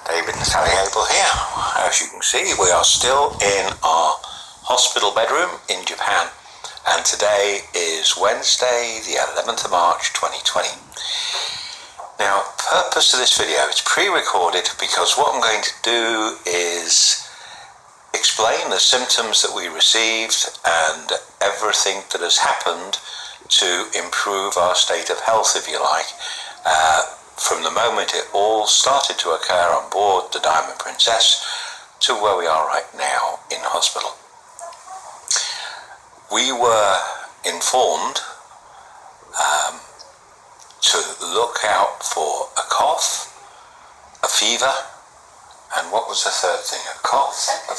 David and Sally Abel here. As you can see, we are still in our hospital bedroom in Japan, and today is Wednesday, the 11th of March 2020. Now, purpose of this video, it's pre-recorded because what I'm going to do is explain the symptoms that we received and everything that has happened to improve our state of health, if you like, from the moment it all started to occur on board the Diamond Princess to where we are right now in hospital. We were informed to look out for a cough, a fever, and what was the third thing? A cough? A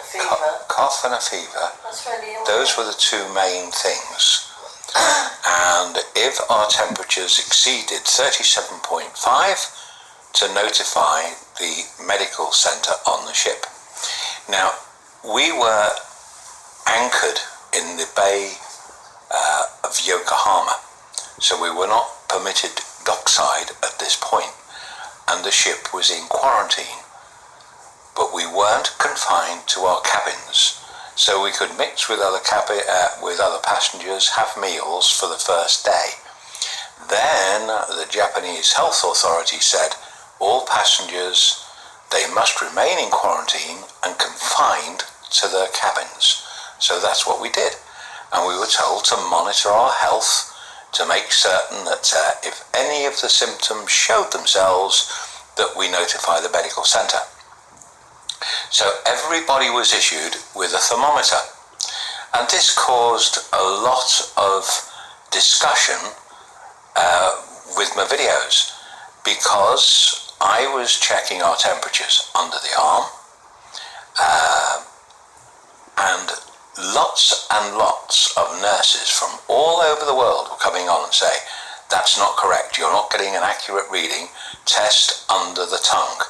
fever. Cough and a fever. That's really annoying. Those were the two main things. And if our temperatures exceeded 37.5, to notify the medical centre on the ship. Now, we were anchored in the bay of Yokohama, so we were not permitted dockside at this point, and the ship was in quarantine. But we weren't confined to our cabins, so we could mix with other passengers, have meals for the first day. Then the Japanese health authority said all passengers, they must remain in quarantine and confined to their cabins. So that's what we did, and we were told to monitor our health to make certain that if any of the symptoms showed themselves, that we notify the medical centre. So everybody was issued with a thermometer, and this caused a lot of discussion with my videos, because I was checking our temperatures under the arm, and lots of nurses from all over the world were coming on and say, that's not correct, you're not getting an accurate reading, test under the tongue.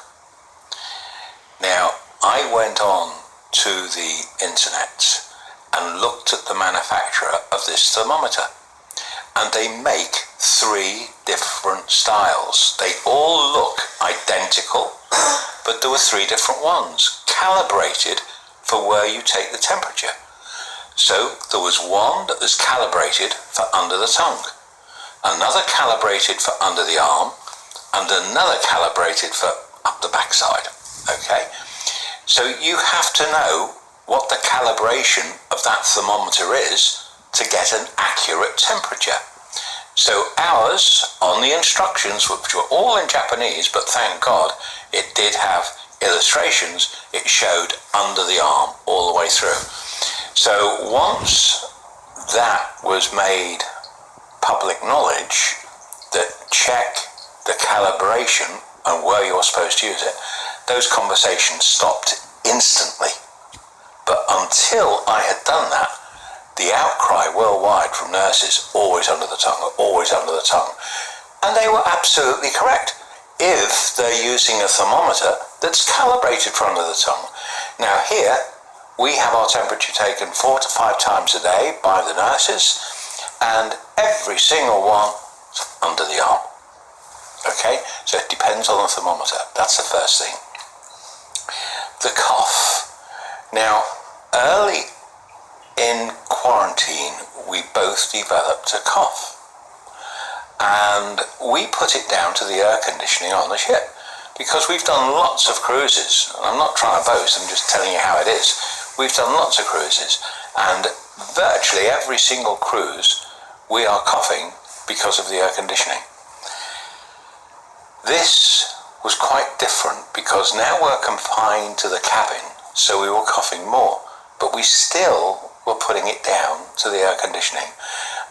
Now, I went on to the internet and looked at the manufacturer of this thermometer, and they make 3 different styles. They all look identical, but there were 3 different ones, calibrated for where you take the temperature. So there was one that was calibrated for under the tongue, another calibrated for under the arm, and another calibrated for up the backside. Okay? So you have to know what the calibration of that thermometer is to get an accurate temperature. So ours, on the instructions, which were all in Japanese, but thank God it did have illustrations, it showed under the arm all the way through. So once that was made public knowledge, that check the calibration and where you're supposed to use it, those conversations stopped instantly. But until I had done that, the outcry worldwide from nurses, always under the tongue, always under the tongue. And they were absolutely correct, if they're using a thermometer that's calibrated for under the tongue. Now here, we have our temperature taken 4 to 5 times a day by the nurses, and every single one under the arm. Okay, so it depends on the thermometer. That's the first thing. The cough. Now, early in quarantine, we both developed a cough, and we put it down to the air conditioning on the ship, because we've done lots of cruises. I'm not trying to boast, I'm just telling you how it is. We've done lots of cruises, and virtually every single cruise we are coughing because of the air conditioning. This was quite different, because now we're confined to the cabin, so we were coughing more, but we still were putting it down to the air conditioning.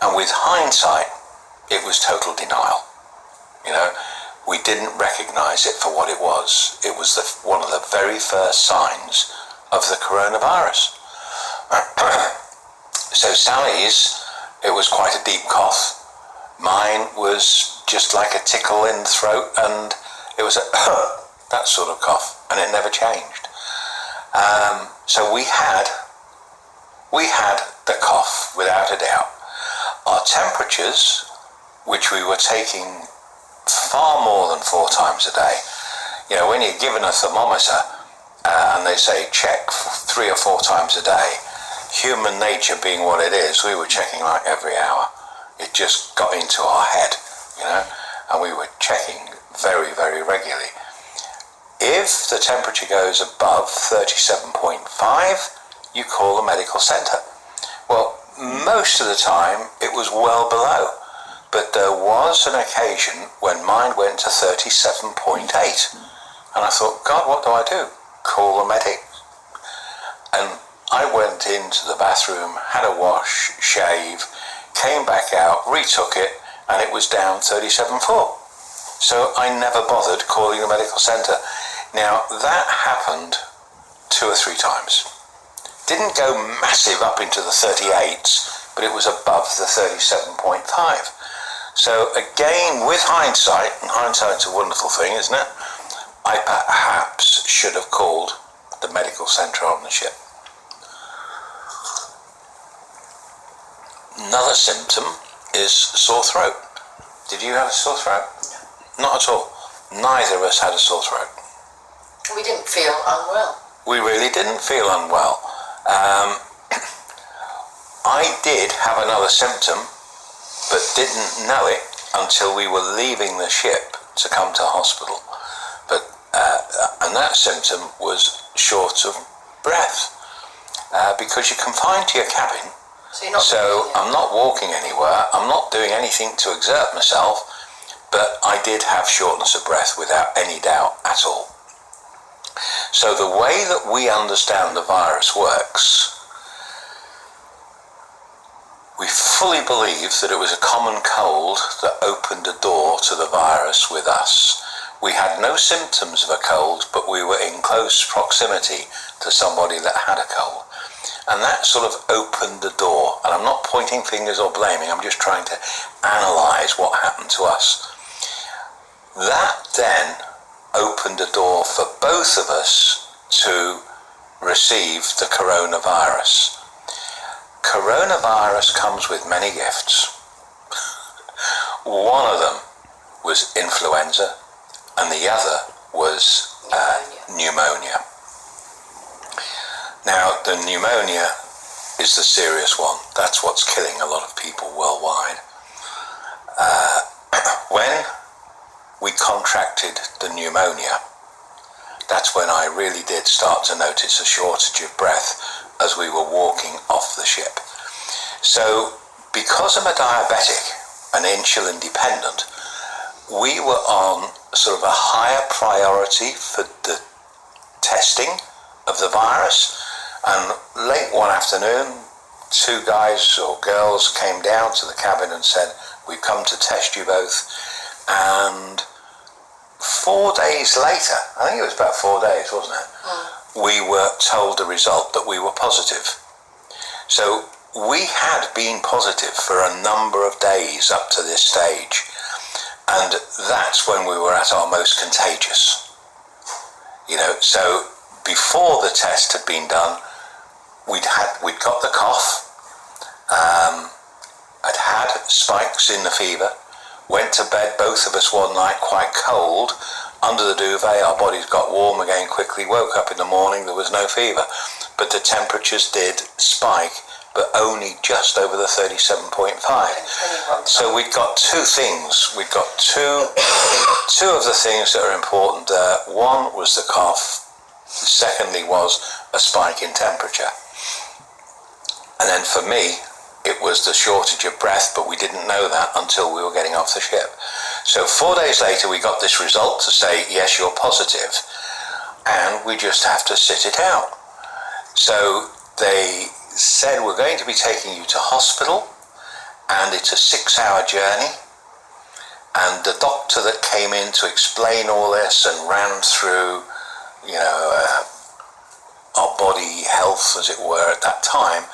And with hindsight, it was total denial. You know, we didn't recognize it for what it was. It was one of the very first signs of the coronavirus. So Sally's, it was quite a deep cough. Mine was just like a tickle in the throat, and it was that sort of cough, and it never changed. So we had the cough, without a doubt. Our temperatures, which we were taking far more than 4 times a day, You know, when you're given a thermometer and they say check 3 or 4 times a day, human nature being what it is, we were checking like every hour. It just got into our head, you know, and we were checking very, very regularly. If the temperature goes above 37.5, you call the medical centre. Well, most of the time it was well below, but there was an occasion when mine went to 37.8, and I thought, God, what do I do? Call the medic. And I went into the bathroom, had a wash, shave, came back out, retook it, and it was down 37.4. So I never bothered calling the medical centre. Now, that happened 2 or 3 times. Didn't go massive up into the 38s, but it was above the 37.5. So again, with hindsight, and hindsight's a wonderful thing, isn't it? I perhaps should have called the medical centre on the ship. Another symptom is sore throat. Did you have a sore throat? Not at all. Neither of us had a sore throat. We didn't feel unwell. We really didn't feel unwell. I did have another symptom, but didn't know it until we were leaving the ship to come to hospital. And that symptom was short of breath, because you're confined to your cabin. So I'm not walking anywhere, I'm not doing anything to exert myself, but I did have shortness of breath without any doubt at all. So the way that we understand the virus works, we fully believe that it was a common cold that opened a door to the virus with us. We had no symptoms of a cold, but we were in close proximity to somebody that had a cold. And that sort of opened the door. And I'm not pointing fingers or blaming, I'm just trying to analyse what happened to us. That then opened a door for both of us to receive the coronavirus. Coronavirus comes with many gifts. One of them was influenza, and the other was pneumonia. Now, the pneumonia is the serious one. That's what's killing a lot of people worldwide. When we contracted the pneumonia, that's when I really did start to notice a shortage of breath as we were walking off the ship. So, because I'm a diabetic and insulin dependent, we were on sort of a higher priority for the testing of the virus. And late one afternoon, 2 guys or girls came down to the cabin and said, we've come to test you both. And 4 days later, I think it was about 4 days, wasn't it? We were told the result that we were positive. So we had been positive for a number of days up to this stage. And that's when we were at our most contagious. You know, so before the test had been done, we'd got the cough, I'd had spikes in the fever, went to bed, both of us one night, quite cold, under the duvet, our bodies got warm again quickly, woke up in the morning, there was no fever, but the temperatures did spike, but only just over the 37.5. So we'd got 2 things, we'd got two of the things that are important there. One was the cough, secondly was a spike in temperature. And then for me, it was the shortage of breath, but we didn't know that until we were getting off the ship. So 4 days later, we got this result to say, yes, you're positive, and we just have to sit it out. So they said, we're going to be taking you to hospital, and it's a 6-hour journey. And the doctor that came in to explain all this and ran through, you know, our body health, as it were, at that time,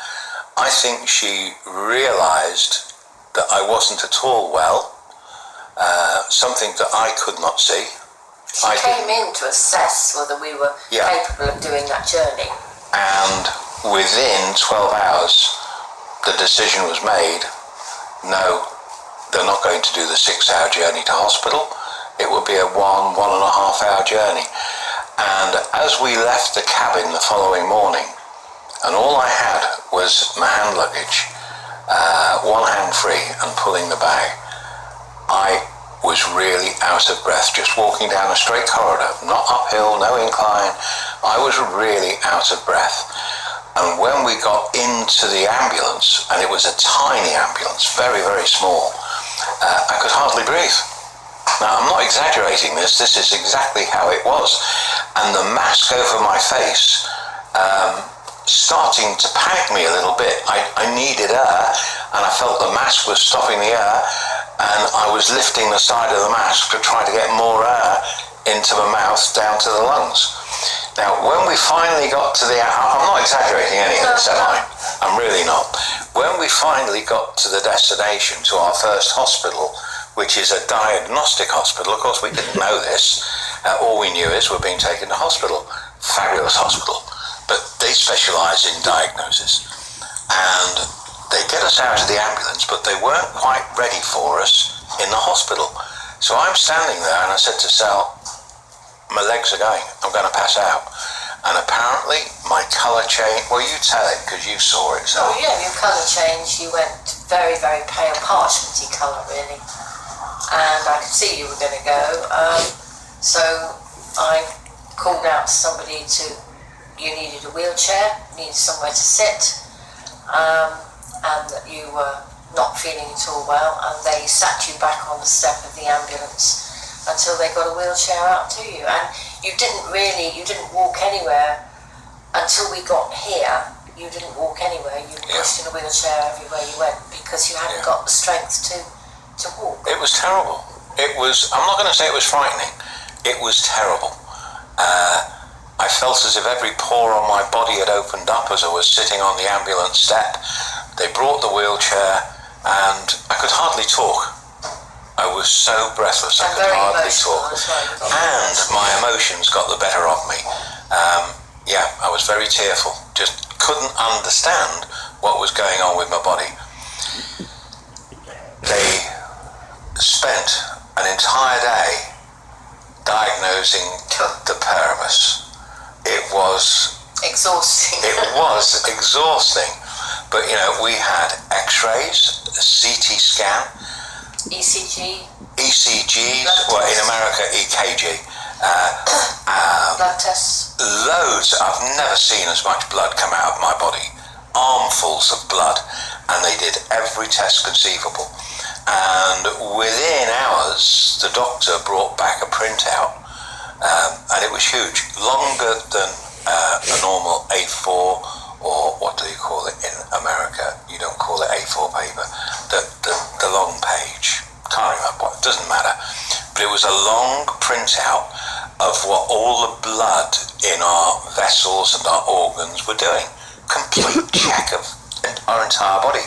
I think she realised that I wasn't at all well, something that I could not see. She came in to assess whether we were capable of doing that journey. And within 12 hours, the decision was made, no, they're not going to do the 6-hour journey to hospital. it would be a 1.5 hour journey. And as we left the cabin the following morning, and all I had was my hand luggage, one hand free and pulling the bag, I was really out of breath, just walking down a straight corridor, not uphill, no incline. I was really out of breath. And when we got into the ambulance, and it was a tiny ambulance, very, very small, I could hardly breathe. Now, I'm not exaggerating this is exactly how it was. And the mask over my face, starting to panic me a little bit. I needed air, and I felt the mask was stopping the air, and I was lifting the side of the mask to try to get more air into the mouth down to the lungs. Now, when we finally got to I'm not exaggerating any of this, am I? I'm really not. When we finally got to the destination, to our first hospital, which is a diagnostic hospital, of course we didn't know this, all we knew is we're being taken to hospital. Fabulous hospital, but they specialise in diagnosis. And they get us out of the ambulance, but they weren't quite ready for us in the hospital. So I'm standing there and I said to Sal, my legs are going, I'm going to pass out. And apparently my colour changed. Well, you tell it because you saw it, Sal. Oh yeah, your colour changed. You went very, very pale, parchmenty colour really. And I could see you were going to go. So I called out to somebody you needed a wheelchair, needed somewhere to sit. And that you were not feeling at all well, and they sat you back on the step of the ambulance until they got a wheelchair out to you. And you didn't walk anywhere until we got here. You didn't walk anywhere. You were pushed in a wheelchair everywhere you went because you hadn't got the strength to walk. It was terrible. I'm not going to say it was frightening. It was terrible. I felt as if every pore on my body had opened up as I was sitting on the ambulance step. They brought the wheelchair and I could hardly talk. I was so breathless I could hardly talk. And my emotions got the better of me. I was very tearful. Just couldn't understand what was going on with my body. They spent an entire day diagnosing the pair of us. It was exhausting. It was exhausting. But, we had x-rays, a CT scan, ECGs, well, in America, EKG. Blood tests. Loads. I've never seen as much blood come out of my body. Armfuls of blood. And they did every test conceivable. And within hours, the doctor brought back a printout. And it was huge. Longer than a normal A4, or what do you call it in America? You don't call it A4 paper. The long page. Can't remember what, it doesn't matter. But it was a long printout of what all the blood in our vessels and our organs were doing. Complete check of our entire body.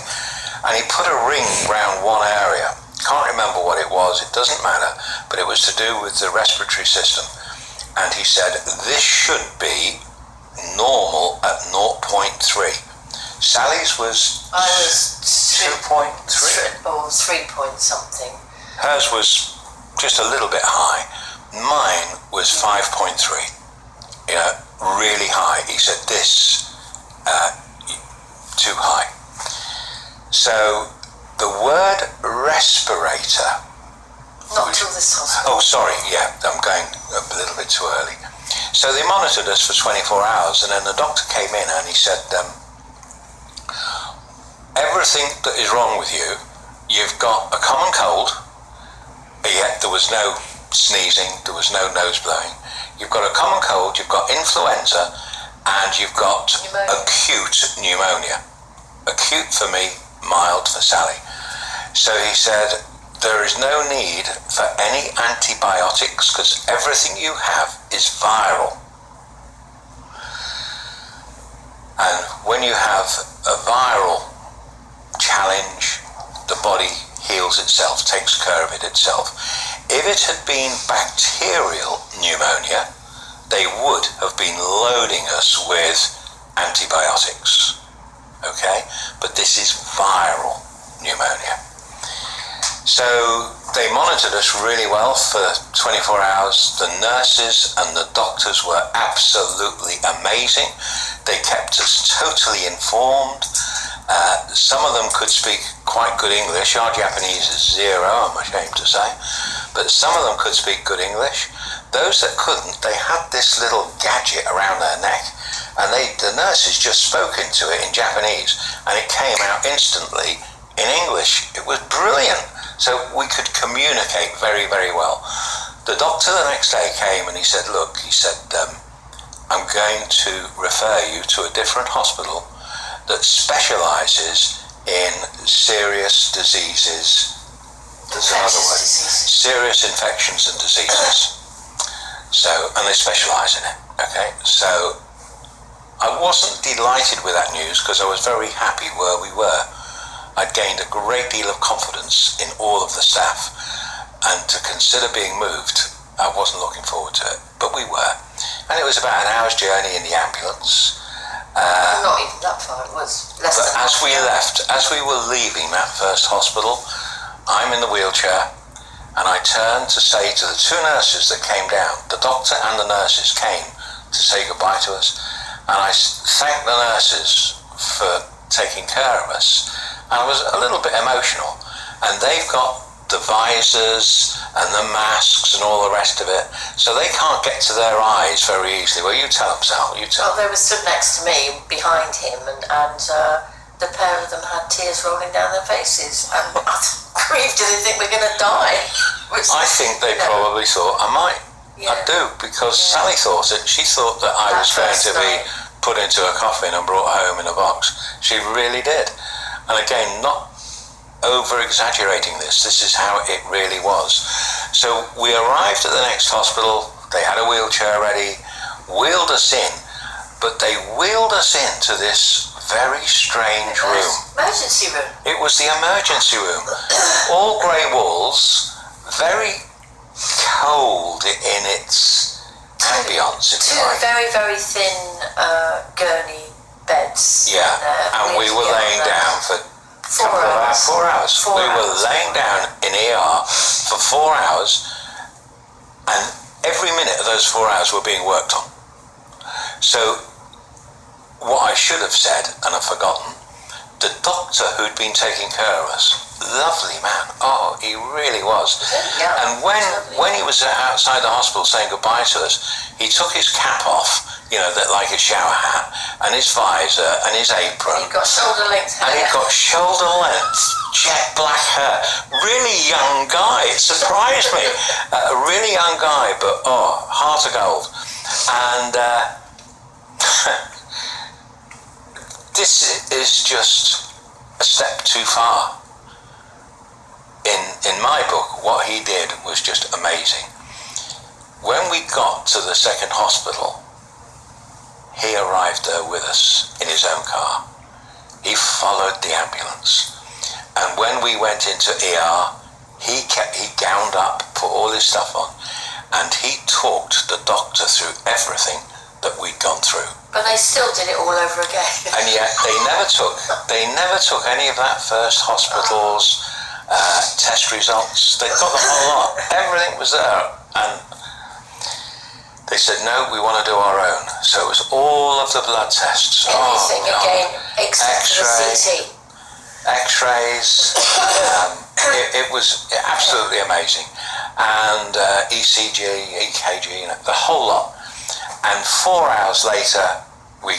And he put a ring round one area. Can't remember what it was, it doesn't matter, but it was to do with the respiratory system. And he said, this should be normal at 0.3. Sally's was 2.3 or 3 point something. Hers was just a little bit high. Mine was 5.3. Really high. He said this too high. So the word respirator. Not till this hospital. Oh, sorry. Yeah, I'm going a little bit too early. So they monitored us for 24 hours, and then the doctor came in and he said, everything that is wrong with you, you've got a common cold, yet there was no sneezing, there was no nose blowing. You've got a common cold, you've got influenza, and you've got acute pneumonia. Acute for me, mild for Sally. So he said, there is no need for any antibiotics because everything you have is viral. And when you have a viral challenge, the body heals itself, takes care of it itself. If it had been bacterial pneumonia, they would have been loading us with antibiotics. Okay? But this is viral pneumonia. So they monitored us really well for 24 hours. The nurses and the doctors were absolutely amazing. They kept us totally informed. Some of them could speak quite good English. Our Japanese is zero, I'm ashamed to say. But some of them could speak good English. Those that couldn't, they had this little gadget around their neck, and the nurses just spoke into it in Japanese, and it came out instantly in English. It was brilliant. So we could communicate very, very well. The doctor the next day came and he said, look, I'm going to refer you to a different hospital that specialises in serious diseases. There's another word. Serious infections and diseases. So, and they specialise in it. Okay, so I wasn't delighted with that news because I was very happy where we were. I'd gained a great deal of confidence in all of the staff, and to consider being moved, I wasn't looking forward to it, but we were. And it was about an hour's journey in the ambulance. Not even that far, it was less than as we left, as we were leaving that first hospital, I'm in the wheelchair, and I turned to say to the two nurses that came down, the doctor and the nurses came to say goodbye to us, and I thanked the nurses for taking care of us. I was a little bit emotional, and they've got the visors and the masks and all the rest of it, so they can't get to their eyes very easily. Well, you tell them, Sal, you tell them. Well, they were stood next to me, behind him, and the pair of them had tears rolling down their faces, and grief, do they think we're going to die? I think they probably thought I might. I do, because Sally thought it. She thought that I was going to be put into a coffin and brought home in a box. She really did. And again, not over-exaggerating this is how it really was. So we arrived at the next hospital, they had a wheelchair ready, wheeled us in, but they wheeled us into this very strange room. Emergency room. It was the emergency room. All grey walls, very cold in its ambience, if you like. Two very, very thin gurney beds. Yeah, and we were laying down for 4 hours. We were laying down in ER for 4 hours, and every minute of those 4 hours were being worked on. So what I should have said, and I've forgotten, the doctor who'd been taking care of us, lovely man, oh, he really was. And when he was outside the hospital saying goodbye to us, he took his cap off, you know, that like a shower hat, and his visor, and his apron. He got shoulder length hair. And he got shoulder length, jet black hair. Really young guy, it surprised me. A really young guy, but heart of gold. And this is just a step too far. In my book, what he did was just amazing. When we got to the second hospital, he arrived there with us in his own car. He followed the ambulance. And when we went into ER, he gowned up, put all his stuff on, and he talked the doctor through everything that we'd gone through. But they still did it all over again. And yet they never took any of that first hospital's test results. They got the whole lot. Everything was there. And they said, no, we want to do our own. So it was all of the blood tests. Everything again, except for the CT. X-rays. It was absolutely amazing. And ECG, EKG, you know, the whole lot. And 4 hours later, we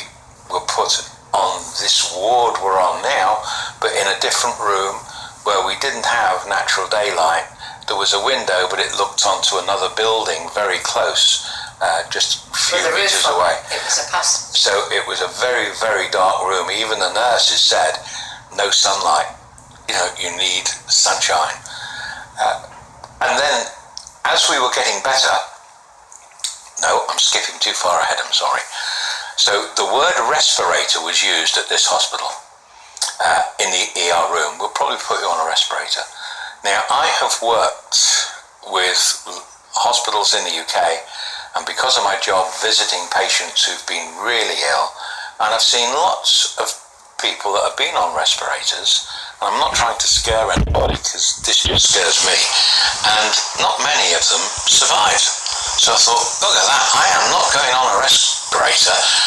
were put on this ward we're on now, but in a different room where we didn't have natural daylight. There was a window, but it looked onto another building very close. Just a few meters away. It was a passage. So it was a very, very dark room. Even the nurses said, no sunlight. You know, you need sunshine. And then, as we were getting better, no, I'm skipping too far ahead, I'm sorry. So the word respirator was used at this hospital. In the ER room, we'll probably put you on a respirator. Now, I have worked with hospitals in the UK, and because of my job visiting patients who've been really ill, and I've seen lots of people that have been on respirators, I'm not trying to scare anybody because this just scares me. And not many of them survived. So I thought, look at that, I am not going on a respirator